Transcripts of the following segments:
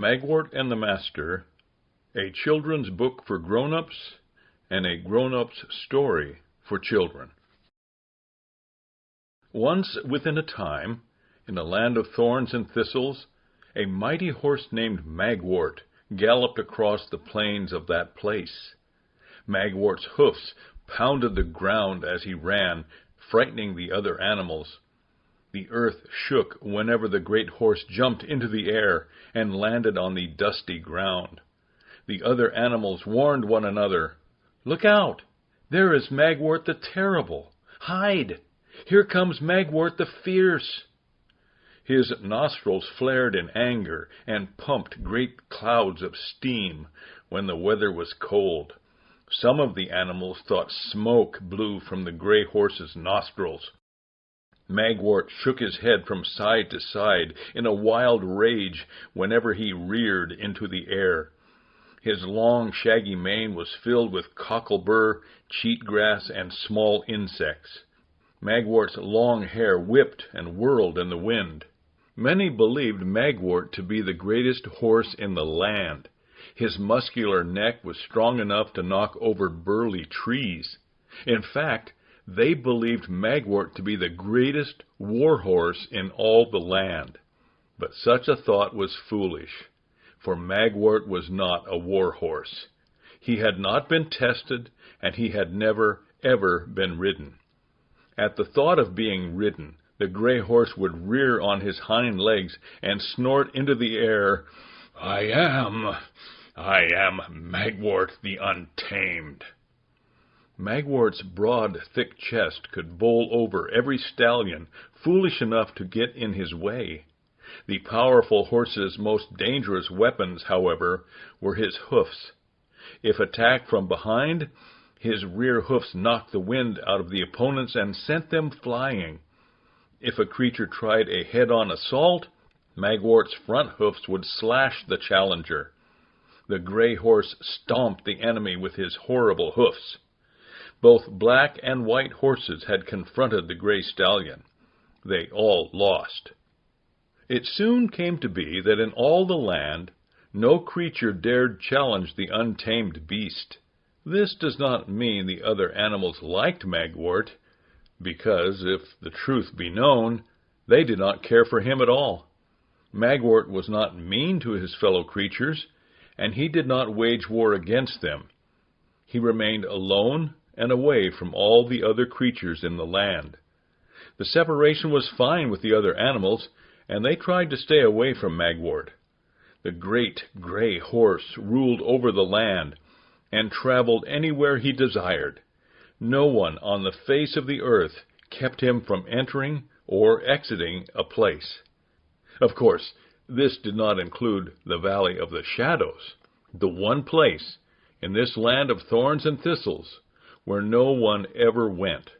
Magwort and the Master, a children's book for grown-ups, and a grown-up's story for children. Once within a time, in a land of thorns and thistles, a mighty horse named Magwort galloped across the plains of that place. Magwort's hoofs pounded the ground as he ran, frightening the other animals. The earth shook whenever the great horse jumped into the air and landed on the dusty ground. The other animals warned one another, "Look out! There is Magwort the Terrible! Hide! Here comes Magwort the Fierce!" His nostrils flared in anger and pumped great clouds of steam when the weather was cold. Some of the animals thought smoke blew from the gray horse's nostrils. Magwort shook his head from side to side in a wild rage whenever he reared into the air. His long, shaggy mane was filled with cocklebur, cheatgrass, and small insects. Magwort's long hair whipped and whirled in the wind. Many believed Magwort to be the greatest horse in the land. His muscular neck was strong enough to knock over burly trees. In fact, they believed Magwort to be the greatest war horse in all the land. But such a thought was foolish, for Magwort was not a war horse. He had not been tested, and he had never, ever been ridden. At the thought of being ridden, the gray horse would rear on his hind legs and snort into the air, I am Magwort the Untamed." Magwort's broad, thick chest could bowl over every stallion foolish enough to get in his way. The powerful horse's most dangerous weapons, however, were his hoofs. If attacked from behind, his rear hoofs knocked the wind out of the opponents and sent them flying. If a creature tried a head-on assault, Magwort's front hoofs would slash the challenger. The gray horse stomped the enemy with his horrible hoofs. Both black and white horses had confronted the gray stallion. They all lost. It soon came to be that in all the land, no creature dared challenge the untamed beast. This does not mean the other animals liked Magwort, because, if the truth be known, they did not care for him at all. Magwort was not mean to his fellow creatures, and he did not wage war against them. He remained alone and away from all the other creatures in the land. The separation was fine with the other animals, and they tried to stay away from Magwort. The great gray horse ruled over the land and traveled anywhere he desired. No one on the face of the earth kept him from entering or exiting a place. Of course, this did not include the Valley of the Shadows, the one place in this land of thorns and thistles where no one ever went.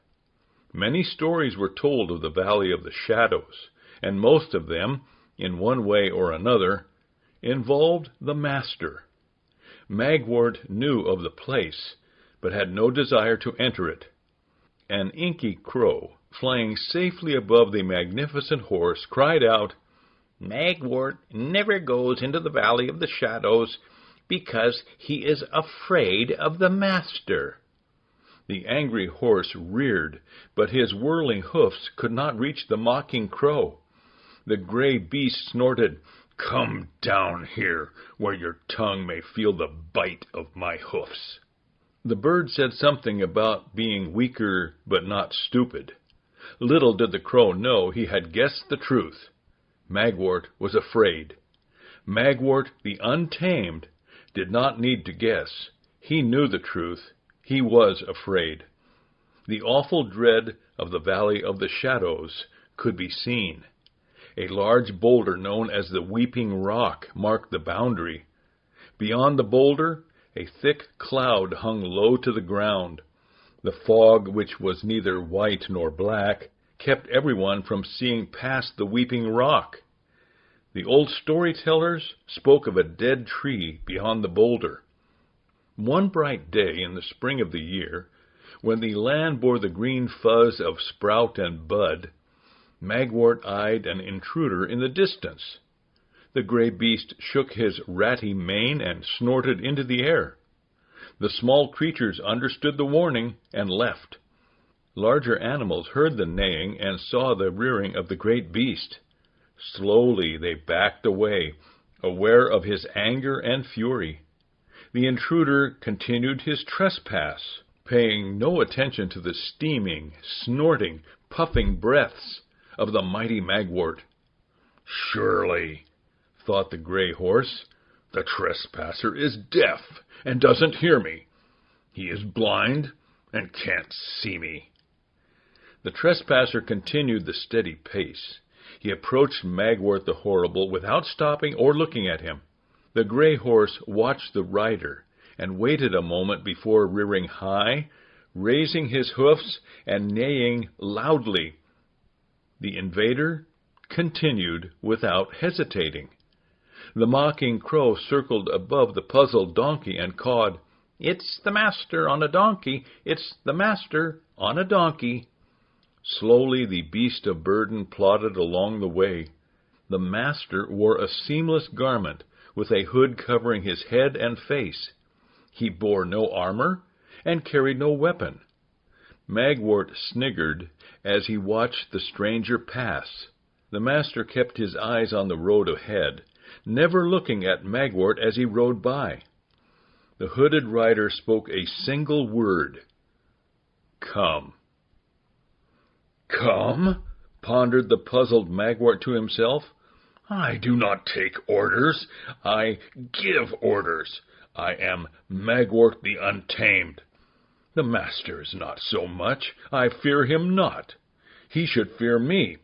Many stories were told of the Valley of the Shadows, and most of them, in one way or another, involved the Master. Magwort knew of the place, but had no desire to enter it. An inky crow, flying safely above the magnificent horse, cried out, "Magwort never goes into the Valley of the Shadows because he is afraid of the Master." The angry horse reared, but his whirling hoofs could not reach the mocking crow. The gray beast snorted, "Come down here, where your tongue may feel the bite of my hoofs." The bird said something about being weaker but not stupid. Little did the crow know he had guessed the truth. Magwort was afraid. Magwort the Untamed did not need to guess. He knew the truth. He was afraid. The awful dread of the Valley of the Shadows could be seen. A large boulder known as the Weeping Rock marked the boundary. Beyond the boulder, a thick cloud hung low to the ground. The fog, which was neither white nor black, kept everyone from seeing past the Weeping Rock. The old storytellers spoke of a dead tree beyond the boulder. One bright day in the spring of the year, when the land bore the green fuzz of sprout and bud, Magwort eyed an intruder in the distance. The gray beast shook his ratty mane and snorted into the air. The small creatures understood the warning and left. Larger animals heard the neighing and saw the rearing of the great beast. Slowly they backed away, aware of his anger and fury. The intruder continued his trespass, paying no attention to the steaming, snorting, puffing breaths of the mighty Magwort. "Surely," thought the gray horse, "the trespasser is deaf and doesn't hear me. He is blind and can't see me." The trespasser continued the steady pace. He approached Magwort the Horrible without stopping or looking at him. The gray horse watched the rider and waited a moment before rearing high, raising his hoofs and neighing loudly. The invader continued without hesitating. The mocking crow circled above the puzzled donkey and cawed, "It's the master on a donkey! It's the master on a donkey!" Slowly the beast of burden plodded along the way. The master wore a seamless garment, with a hood covering his head and face. He bore no armor, and carried no weapon. Magwort sniggered as he watched the stranger pass. The master kept his eyes on the road ahead, never looking at Magwort as he rode by. The hooded rider spoke a single word: "Come." "Come?" pondered the puzzled Magwort to himself. "I do not take orders. I give orders. I am Magwort the Untamed. The master is not so much. I fear him not. He should fear me.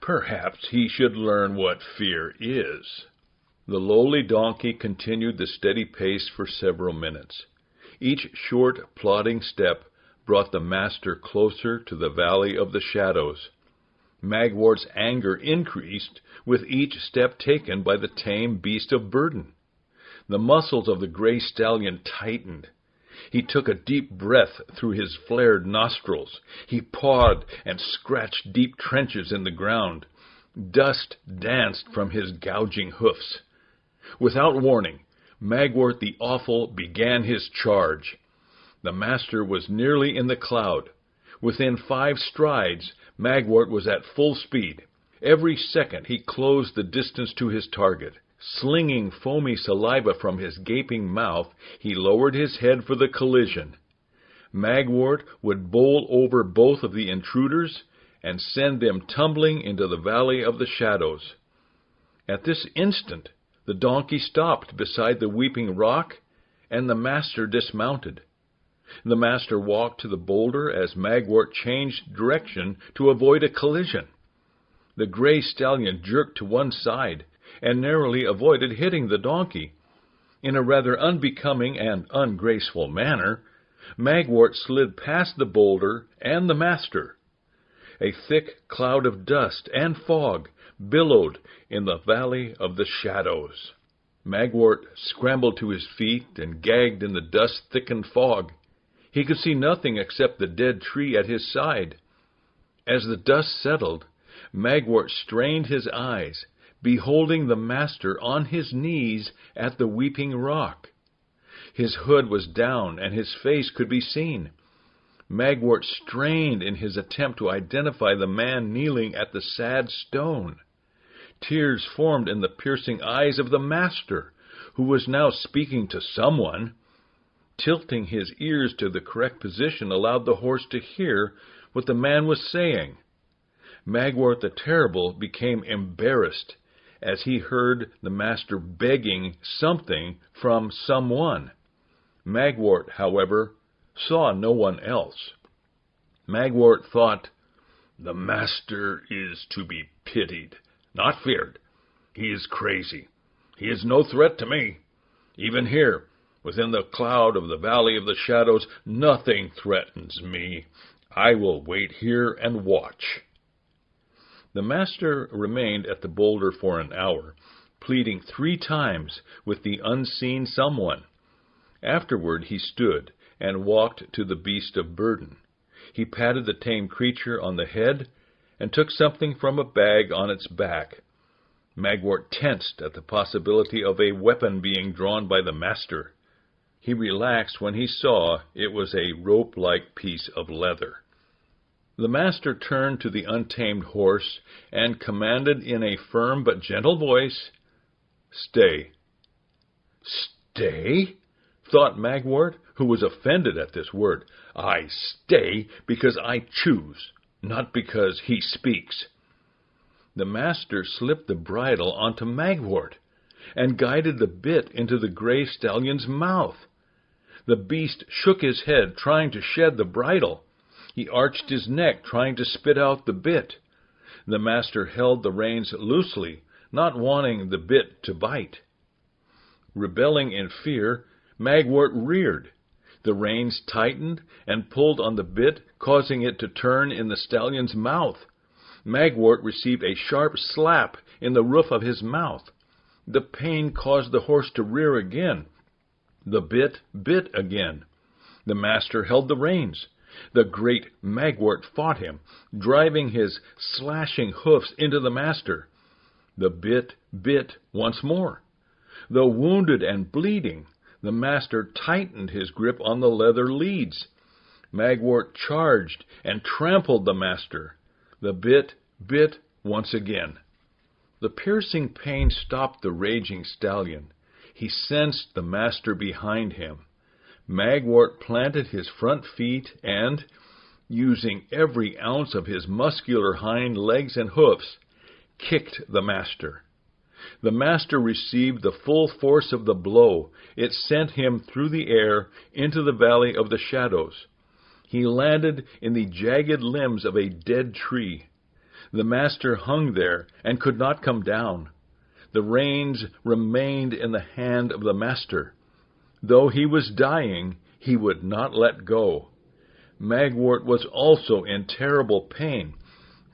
Perhaps he should learn what fear is." The lowly donkey continued the steady pace for several minutes. Each short, plodding step brought the master closer to the valley of the shadows. Magwort's anger increased with each step taken by the tame beast of burden. The muscles of the gray stallion tightened. He took a deep breath through his flared nostrils. He pawed and scratched deep trenches in the ground. Dust danced from his gouging hoofs. Without warning, Magwort the Awful began his charge. The master was nearly in the cloud. Within 5 strides, Magwort was at full speed. Every second he closed the distance to his target. Slinging foamy saliva from his gaping mouth, he lowered his head for the collision. Magwort would bowl over both of the intruders and send them tumbling into the valley of the shadows. At this instant, the donkey stopped beside the weeping rock, and the master dismounted. The master walked to the boulder as Magwort changed direction to avoid a collision. The gray stallion jerked to one side and narrowly avoided hitting the donkey. In a rather unbecoming and ungraceful manner, Magwort slid past the boulder and the master. A thick cloud of dust and fog billowed in the valley of the shadows. Magwort scrambled to his feet and gagged in the dust-thickened fog. He could see nothing except the dead tree at his side. As the dust settled, Magwort strained his eyes, beholding the master on his knees at the weeping rock. His hood was down, and his face could be seen. Magwort strained in his attempt to identify the man kneeling at the sad stone. Tears formed in the piercing eyes of the master, who was now speaking to someone. Tilting his ears to the correct position allowed the horse to hear what the man was saying. Magwort the Terrible became embarrassed as he heard the master begging something from someone. Magwort, however, saw no one else. Magwort thought, "The master is to be pitied, not feared. He is crazy. He is no threat to me. Even here, within the cloud of the valley of the shadows, nothing threatens me. I will wait here and watch." The master remained at the boulder for an hour, pleading 3 times with the unseen someone. Afterward he stood and walked to the beast of burden. He patted the tame creature on the head and took something from a bag on its back. Magwort tensed at the possibility of a weapon being drawn by the master. He relaxed when he saw it was a rope-like piece of leather. The master turned to the untamed horse and commanded in a firm but gentle voice, "Stay." "Stay?" thought Magwort, who was offended at this word. "I stay because I choose, not because he speaks." The master slipped the bridle onto Magwort and guided the bit into the gray stallion's mouth. The beast shook his head, trying to shed the bridle. He arched his neck, trying to spit out the bit. The master held the reins loosely, not wanting the bit to bite. Rebelling in fear, Magwort reared. The reins tightened and pulled on the bit, causing it to turn in the stallion's mouth. Magwort received a sharp slap in the roof of his mouth. The pain caused the horse to rear again. The bit bit again. The master held the reins. The great Magwort fought him, driving his slashing hoofs into the master. The bit bit once more. Though wounded and bleeding, the master tightened his grip on the leather leads. Magwort charged and trampled the master. The bit bit once again. The piercing pain stopped the raging stallion. He sensed the master behind him. Magwort planted his front feet and, using every ounce of his muscular hind legs and hoofs, kicked the master. The master received the full force of the blow. It sent him through the air into the valley of the shadows. He landed in the jagged limbs of a dead tree. The master hung there and could not come down. The reins remained in the hand of the master. Though he was dying, he would not let go. Magwort was also in terrible pain,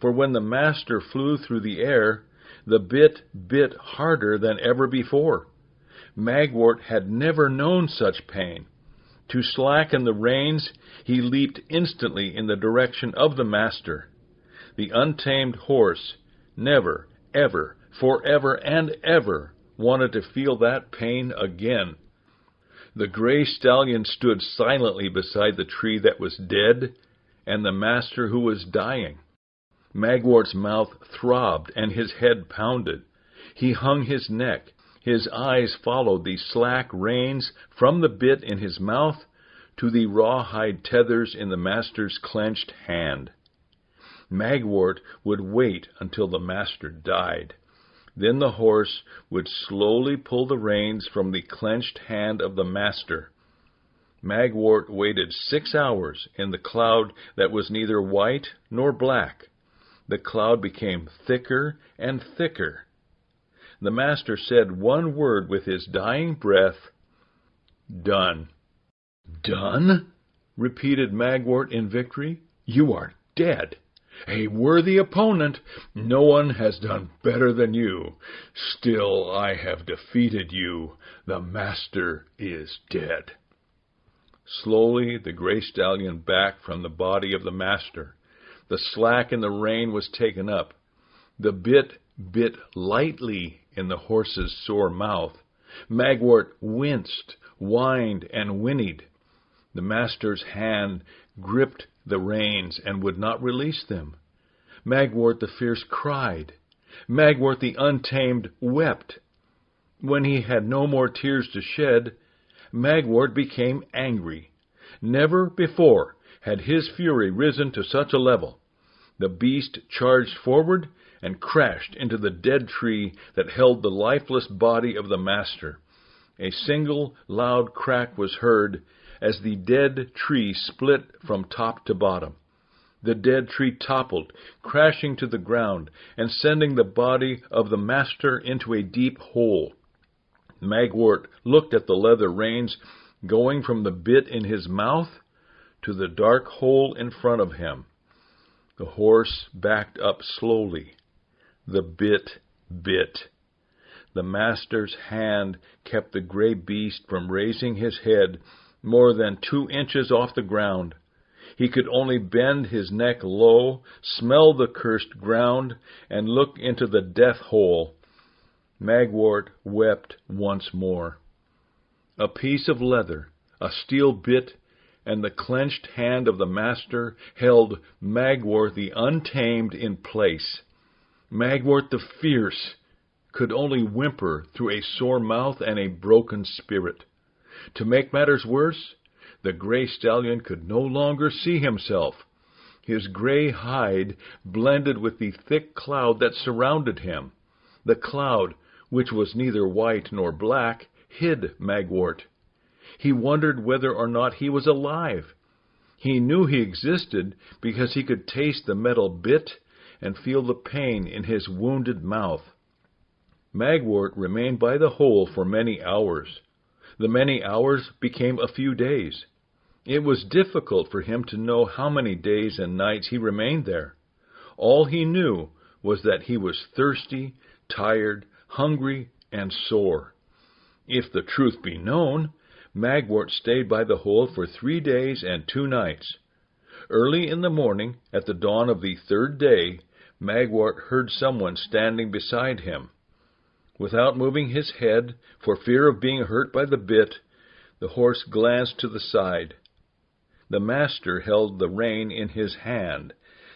for when the master flew through the air, the bit bit harder than ever before. Magwort had never known such pain. To slacken the reins, he leaped instantly in the direction of the master. The untamed horse never, ever, forever and ever wanted to feel that pain again. The gray stallion stood silently beside the tree that was dead and the master who was dying. Magwort's mouth throbbed and his head pounded. He hung his neck. His eyes followed the slack reins from the bit in his mouth to the rawhide tethers in the master's clenched hand. Magwort would wait until the master died. Then the horse would slowly pull the reins from the clenched hand of the master. Magwort waited 6 hours in the cloud that was neither white nor black. The cloud became thicker and thicker. The master said one word with his dying breath, "Done." "Done?" repeated Magwort in victory. "You are dead. A worthy opponent. No one has done better than you. Still, I have defeated you. The master is dead." Slowly the gray stallion backed from the body of the master. The slack in the rein was taken up. The bit bit lightly in the horse's sore mouth. Magwort winced, whined, and whinnied. The master's hand gripped the reins and would not release them. Magwort the fierce cried. Magwort the untamed wept. When he had no more tears to shed, Magwort became angry. Never before had his fury risen to such a level. The beast charged forward and crashed into the dead tree that held the lifeless body of the master. A single loud crack was heard as the dead tree split from top to bottom. The dead tree toppled, crashing to the ground and sending the body of the master into a deep hole. Magwort looked at the leather reins going from the bit in his mouth to the dark hole in front of him. The horse backed up slowly. The bit bit. The master's hand kept the gray beast from raising his head more than 2 inches off the ground. He could only bend his neck low, smell the cursed ground, and look into the death hole. Magwort wept once more. A piece of leather, a steel bit, and the clenched hand of the master held Magwort the Untamed in place. Magwort the Fierce could only whimper through a sore mouth and a broken spirit. To make matters worse, the gray stallion could no longer see himself. His gray hide blended with the thick cloud that surrounded him. The cloud, which was neither white nor black, hid Magwort. He wondered whether or not he was alive. He knew he existed because he could taste the metal bit and feel the pain in his wounded mouth. Magwort remained by the hole for many hours. The many hours became a few days. It was difficult for him to know how many days and nights he remained there. All he knew was that he was thirsty, tired, hungry, and sore. If the truth be known, Magwort stayed by the hole for 3 days and 2 nights. Early in the morning, at the dawn of the 3rd day, Magwort heard someone standing beside him. Without moving his head, for fear of being hurt by the bit, the horse glanced to the side. The master held the rein in his hand.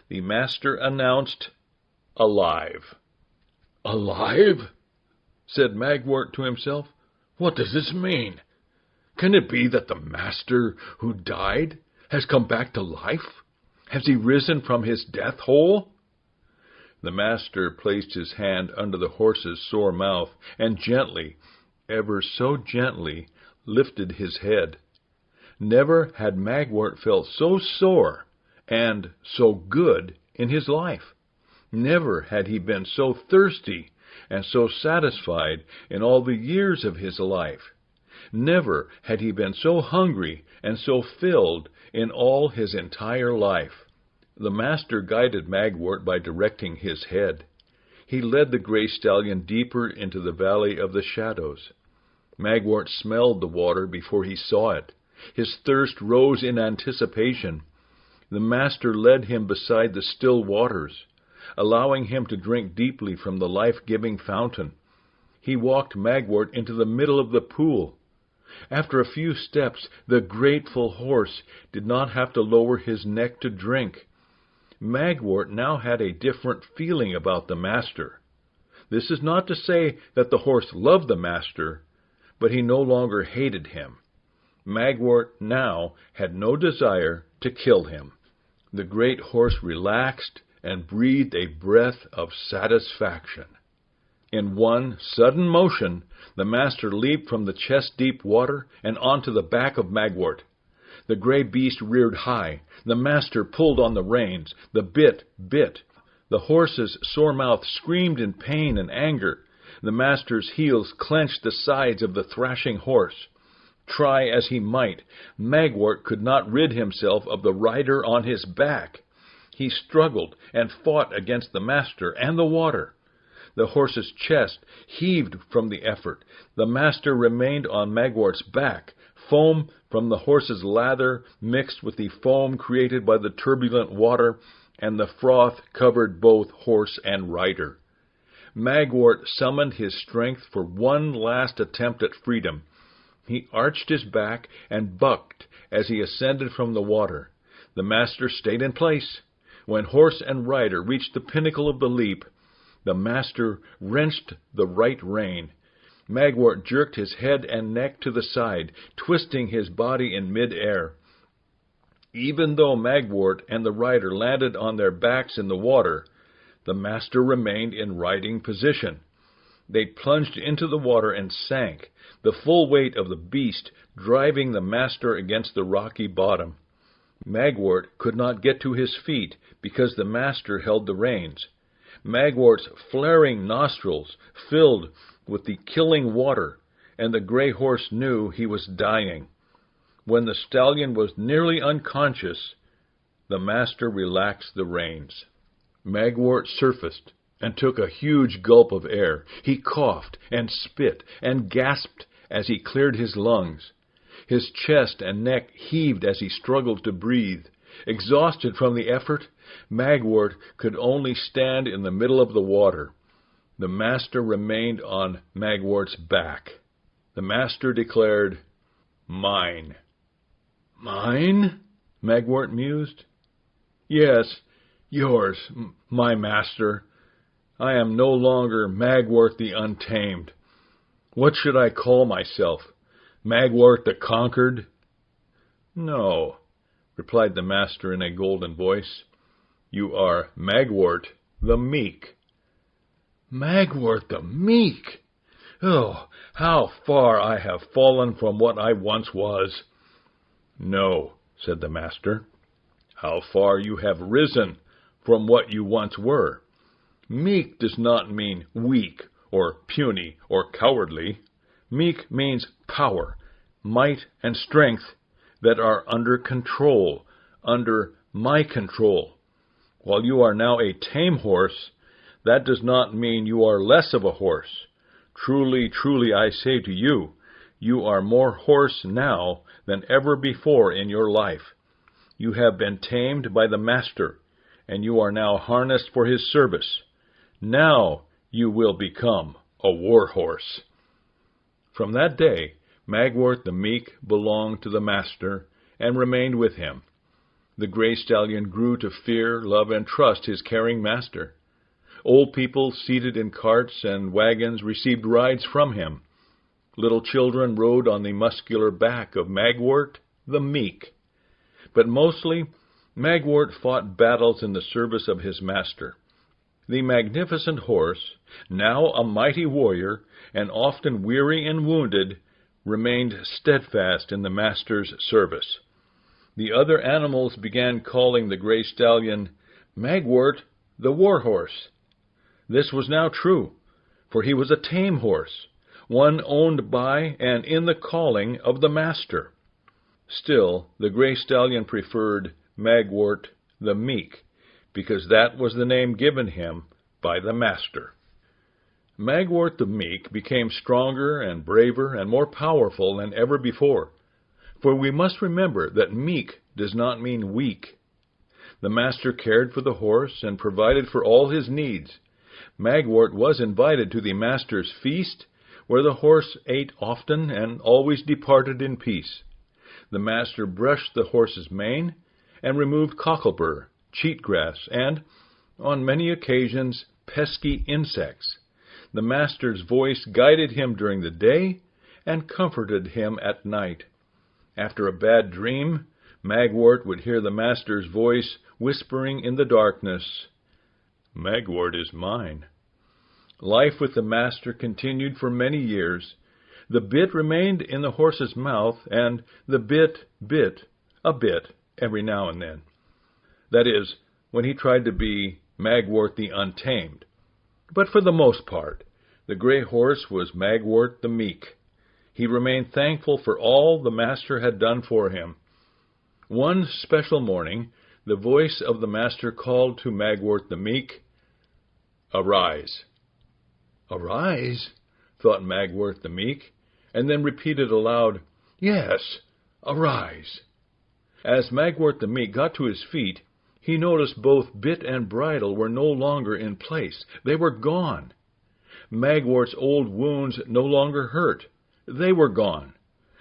The master announced, "Alive." "Alive?" said Magwort to himself. "What does this mean? Can it be that the master who died has come back to life? Has he risen from his death hole?" The master placed his hand under the horse's sore mouth and gently, ever so gently, lifted his head. Never had Magwort felt so sore and so good in his life. Never had he been so thirsty and so satisfied in all the years of his life. Never had he been so hungry and so filled in all his entire life. The master guided Magwort by directing his head. He led the gray stallion deeper into the valley of the shadows. Magwort smelled the water before he saw it. His thirst rose in anticipation. The master led him beside the still waters, allowing him to drink deeply from the life-giving fountain. He walked Magwort into the middle of the pool. After a few steps, the grateful horse did not have to lower his neck to drink. Magwort now had a different feeling about the master. This is not to say that the horse loved the master, but he no longer hated him. Magwort now had no desire to kill him. The great horse relaxed and breathed a breath of satisfaction. In one sudden motion, the master leaped from the chest-deep water and onto the back of Magwort. The gray beast reared high. The master pulled on the reins. The bit bit. The horse's sore mouth screamed in pain and anger. The master's heels clenched the sides of the thrashing horse. Try as he might, Magwort could not rid himself of the rider on his back. He struggled and fought against the master and the water. The horse's chest heaved from the effort. The master remained on Magwort's back. Foam from the horse's lather mixed with the foam created by the turbulent water, and the froth covered both horse and rider. Magwort summoned his strength for one last attempt at freedom. He arched his back and bucked as he ascended from the water. The master stayed in place. When horse and rider reached the pinnacle of the leap, the master wrenched the right rein. Magwort jerked his head and neck to the side, twisting his body in mid-air. Even though Magwort and the rider landed on their backs in the water, the master remained in riding position. They plunged into the water and sank, the full weight of the beast driving the master against the rocky bottom. Magwort could not get to his feet because the master held the reins. Magwort's flaring nostrils filled with the killing water, and the gray horse knew he was dying. When the stallion was nearly unconscious, the master relaxed the reins. Magwort surfaced and took a huge gulp of air. He coughed and spit and gasped as he cleared his lungs. His chest and neck heaved as he struggled to breathe. Exhausted from the effort, Magwort could only stand in the middle of the water. The master remained on Magwort's back. The master declared, "Mine." "Mine?" Magwort mused. "Yes, yours, my master. I am no longer Magwort the Untamed. What should I call myself? Magwort the Conquered?" "No," replied the master in a golden voice. "You are Magwort the Meek." "Magwort the Meek! Oh, how far I have fallen from what I once was." "No," said the master. "How far you have risen from what you once were. Meek does not mean weak or puny or cowardly. Meek means power, might, and strength that are under control, under my control. While you are now a tame horse, that does not mean you are less of a horse. Truly, truly, I say to you, you are more horse now than ever before in your life. You have been tamed by the master, and you are now harnessed for his service. Now you will become a war horse." From that day, Magwort the Meek belonged to the master and remained with him. The gray stallion grew to fear, love, and trust his caring master. Old people seated in carts and wagons received rides from him. Little children rode on the muscular back of Magwort the Meek. But mostly, Magwort fought battles in the service of his master. The magnificent horse, now a mighty warrior, and often weary and wounded, remained steadfast in the master's service. The other animals began calling the gray stallion Magwort the war horse. This was now true, for he was a tame horse, one owned by and in the calling of the master. Still, the gray stallion preferred Magwort the Meek, because that was the name given him by the master. Magwort the Meek became stronger and braver and more powerful than ever before, for we must remember that meek does not mean weak. The master cared for the horse and provided for all his needs. Magwort was invited to the master's feast, where the horse ate often and always departed in peace. The master brushed the horse's mane and removed cocklebur, cheatgrass, and, on many occasions, pesky insects. The master's voice guided him during the day and comforted him at night. After a bad dream, Magwort would hear the master's voice whispering in the darkness, "Magwort is mine." Life with the master continued for many years. The bit remained in the horse's mouth, and the bit bit a bit every now and then. That is, when he tried to be Magwort the Untamed. But for the most part, the gray horse was Magwort the Meek. He remained thankful for all the master had done for him. One special morning, the voice of the master called to Magwort the Meek, "Arise." "Arise?" thought Magwort the Meek, and then repeated aloud, "Yes, arise." As Magwort the Meek got to his feet, he noticed both bit and bridle were no longer in place. They were gone. Magwort's old wounds no longer hurt. They were gone.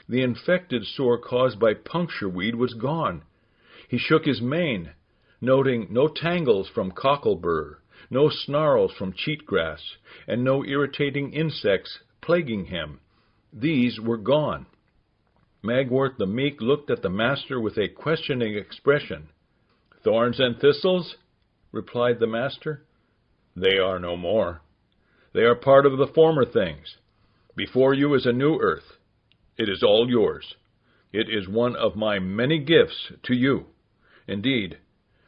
The infected sore caused by puncture weed was gone. He shook his mane, noting no tangles from cocklebur, no snarls from cheatgrass, and no irritating insects plaguing him. These were gone. Magwort the Meek looked at the master with a questioning expression. "Thorns and thistles?" replied the master. "They are no more. They are part of the former things. Before you is a new earth. It is all yours. It is one of my many gifts to you. Indeed,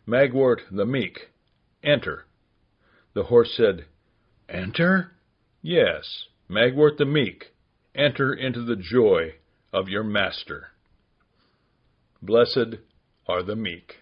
Magwort the Meek, enter." The horse said, "Enter?" "Yes, Magwort the Meek, enter into the joy of your master." Blessed are the meek.